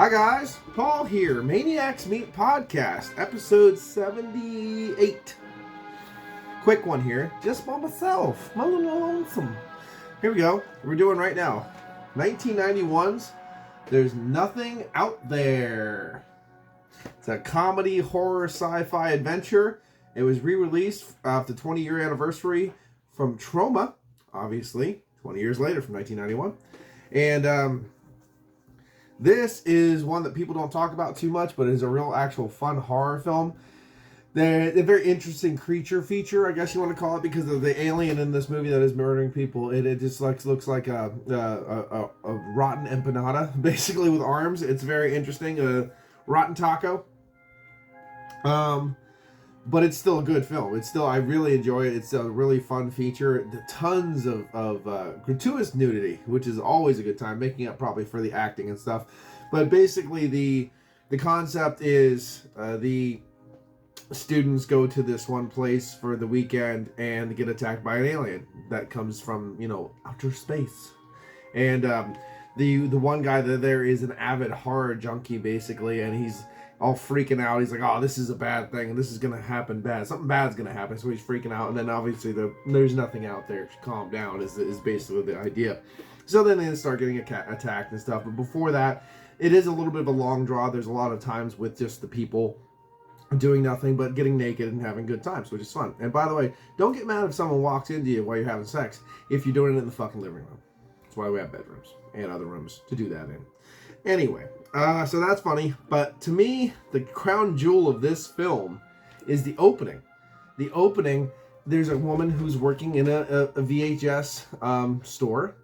Hi guys, Paul here, ManiacsMeat podcast, episode 78. Quick one here, just by myself, my little lonesome. Here we go, we're doing right now, 1991's There's Nothing Out There. It's a comedy, horror, sci-fi adventure. It was re-released after the 20-year anniversary from Trauma, obviously, 20 years later from 1991. And, this is one that people don't talk about too much, but is a real actual fun horror film. They're a very interesting creature feature, I guess you want to call it, because of the alien in this movie that is murdering people. It just looks like a rotten empanada, basically, with arms. It's very interesting. A rotten taco. But it's still a good film. I really enjoy it. It's a really fun feature. Tons of gratuitous nudity, which is always a good time, making up probably for the acting and stuff. But basically, the concept is the students go to this one place for the weekend and get attacked by an alien that comes from, outer space. And the one guy there is an avid horror junkie, basically, and he's all freaking out. He's like, oh, this is a bad thing, and this is going to happen bad. Something bad's going to happen, so he's freaking out. And then, obviously, there's nothing out there. Calm down is basically the idea. So then they start getting attacked and stuff. But before that, it is a little bit of a long draw. There's a lot of times with just the people doing nothing but getting naked and having good times, which is fun. And by the way, don't get mad if someone walks into you while you're having sex if you're doing it in the fucking living room. That's why we have bedrooms and other rooms to do that in. Anyway, so that's funny, but to me, the crown jewel of this film is the opening. The opening, there's a woman who's working in a VHS store,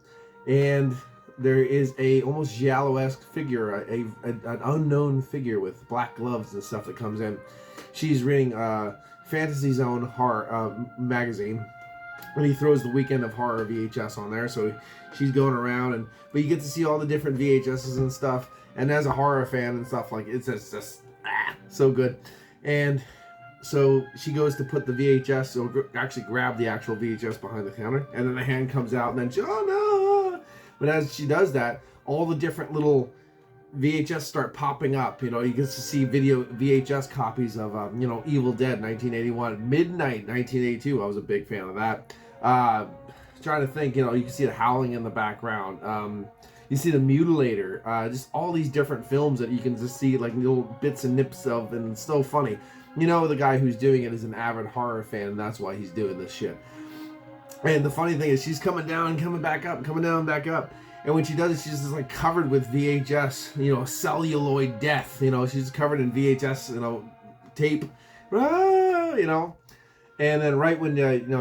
and there is a almost giallo-esque figure, an unknown figure with black gloves and stuff that comes in. She's reading Fantasy Zone horror magazine, and he throws the Weekend of Horror VHS on there, so she's going around, but you get to see all the different VHSs and stuff, and as a horror fan and stuff, like, it's just so good. And so she goes to put the VHS, or actually grab the actual VHS behind the counter, and then the hand comes out, and then she, oh no! But as she does that, all the different little VHS start popping up. You get to see VHS copies of, Evil Dead 1981, Midnight 1982. I was a big fan of that. Trying to think, you can see the Howling in the background. You see the Mutilator. Just all these different films that you can just see like little bits and nips of, and it's so funny. The guy who's doing it is an avid horror fan, and that's why he's doing this shit. And the funny thing is, she's coming down and coming back up, coming down and back up. And when she does it, she's just like covered with VHS, celluloid death. She's covered in VHS, tape, And then right when,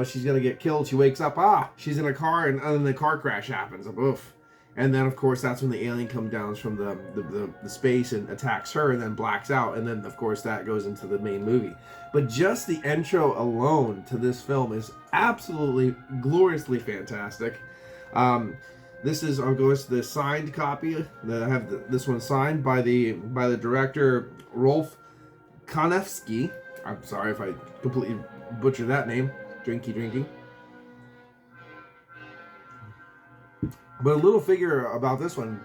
she's going to get killed, she wakes up, she's in a car, and then the car crash happens. Oof. And then, of course, that's when the alien comes down from the space and attacks her and then blacks out. And then, of course, that goes into the main movie. But just the intro alone to this film is absolutely gloriously fantastic. This is, of course, the signed copy. I have this one signed by the director, Rolf Konevsky. I'm sorry if I completely butchered that name. Drinky. But a little figure about this one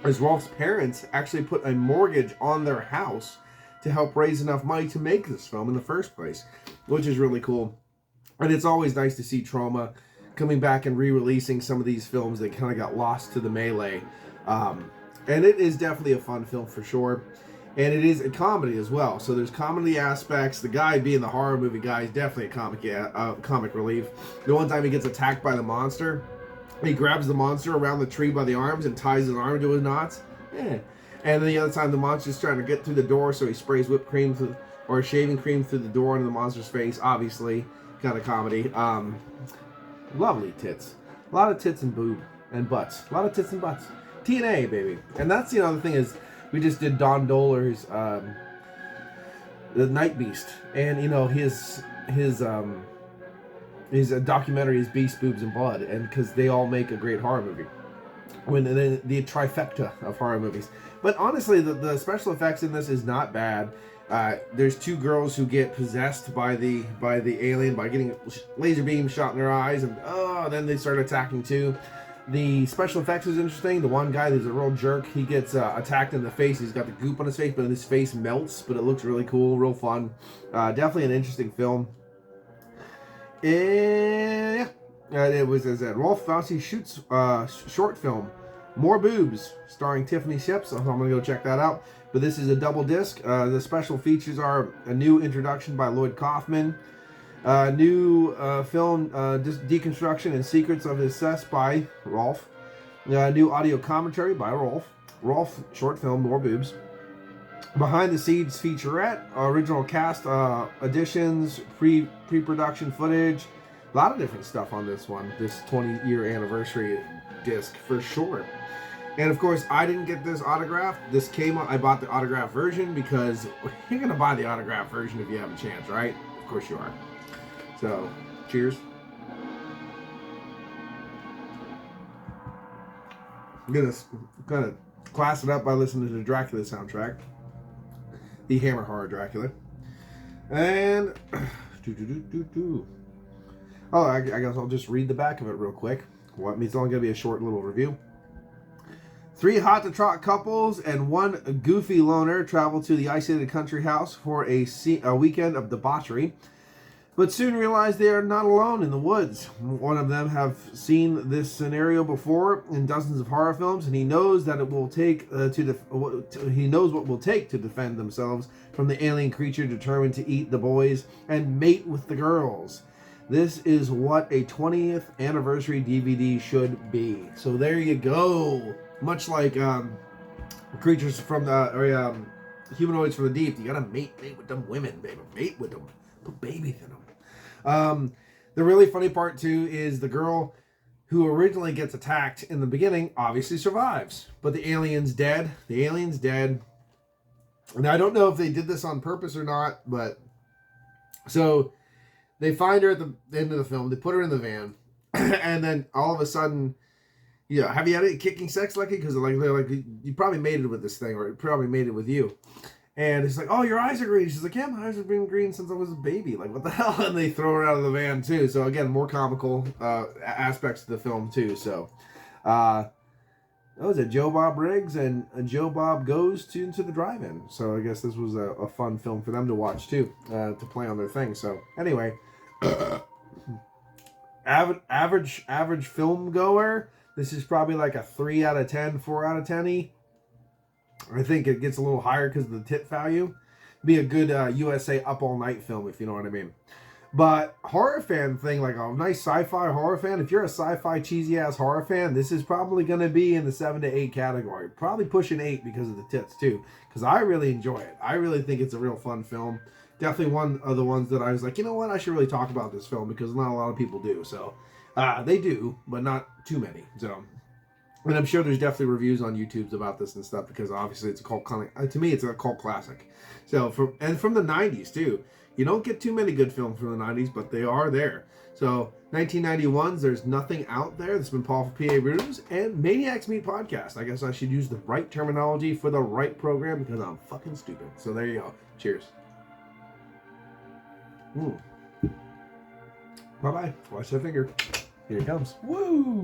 is Rolf's parents actually put a mortgage on their house to help raise enough money to make this film in the first place, which is really cool. And it's always nice to see Trauma coming back and re-releasing some of these films that kind of got lost to the melee. And it is definitely a fun film for sure. And it is a comedy as well. So there's comedy aspects. The guy being the horror movie guy is definitely a comic relief. The one time he gets attacked by the monster, he grabs the monster around the tree by the arms and ties his arm to his knots. Yeah. And then the other time the monster's trying to get through the door, so he sprays whipped cream or shaving cream through the door into the monster's face. Obviously, kind of comedy. Lovely tits. A lot of tits and boob and butts. A lot of tits and butts. TNA, baby. And that's the other thing is, we just did Don Dohler's The Night Beast, and his documentary is Beast, Boobs, and Blood, and because they all make a great horror movie. The trifecta of horror movies. But honestly, the special effects in this is not bad. There's two girls who get possessed by the alien by getting laser beams shot in their eyes, and then they start attacking too. The special effects is interesting. The one guy who's a real jerk, he gets attacked in the face. He's got the goop on his face, but his face melts, but it looks really cool, real fun. Definitely an interesting film. And yeah, it was, as I said, Rolf Fousey shoots short film, More Boobs, starring Tiffany Shepps. So I'm going to go check that out. But this is a double disc. The special features are a new introduction by Lloyd Kaufman, new film Deconstruction and Secrets of His Cess by Rolf, new audio commentary by Rolf short film, More Boobs, behind the scenes featurette, original cast additions, pre-production footage, a lot of different stuff on this one, this 20-year anniversary disc for sure. And of course, I didn't get this autographed. This came out, I bought the autographed version because you're gonna buy the autographed version if you have a chance, right? Of course you are. So, cheers. I'm gonna class it up by listening to the Dracula soundtrack, the Hammer Horror Dracula, and oh, I guess I'll just read the back of it real quick. Well, it's only gonna be a short little review. 3 hot-to-trot couples and 1 goofy loner travel to the isolated country house for a weekend of debauchery, but soon realize they are not alone in the woods. One of them have seen this scenario before in dozens of horror films, and he knows that it will take he knows what will take to defend themselves from the alien creature determined to eat the boys and mate with the girls. This is what a 20th anniversary DVD should be. So there you go. Much like creatures from the humanoids from the deep, you gotta mate with them women, baby. Mate with them. Put babies in them. The really funny part too is the girl who originally gets attacked in the beginning obviously survives, but the alien's dead. The alien's dead. And I don't know if they did this on purpose or not, but so they find her at the end of the film. They put her in the van, and then all of a sudden, yeah, have you had it kicking sex, Lucky? Because they're like, you probably made it with this thing, or it probably made it with you. And it's like, oh, your eyes are green. She's like, yeah, my eyes have been green since I was a baby. Like, what the hell? And they throw her out of the van, too. So, again, more comical aspects to the film, too. So, that was it. Joe Bob Riggs and Joe Bob goes into the drive-in. So, I guess this was a fun film for them to watch, too, to play on their thing. So, anyway, average film goer. This is probably like a 3 out of 10, 4 out of 10-y. I think it gets a little higher because of the tit value. Be a good USA Up All Night film, if you know what I mean. But horror fan thing, like a nice sci-fi horror fan, if you're a sci-fi cheesy-ass horror fan, this is probably going to be in the 7 to 8 category. Probably pushing 8 because of the tits, too. Because I really enjoy it. I really think it's a real fun film. Definitely one of the ones that I was like, you know what, I should really talk about this film because not a lot of people do. So, they do, but not too many. So, and I'm sure there's definitely reviews on YouTube about this and stuff because obviously it's a cult classic. To me, it's a cult classic. So from the 90s too. You don't get too many good films from the 90s, but they are there. So 1991's There's Nothing Out There. This has been Paul for PA Brews and Maniacs Meat Podcast. I guess I should use the right terminology for the right program because I'm fucking stupid. So there you go. Cheers. Bye-bye. Watch that finger. Here it comes. Woo!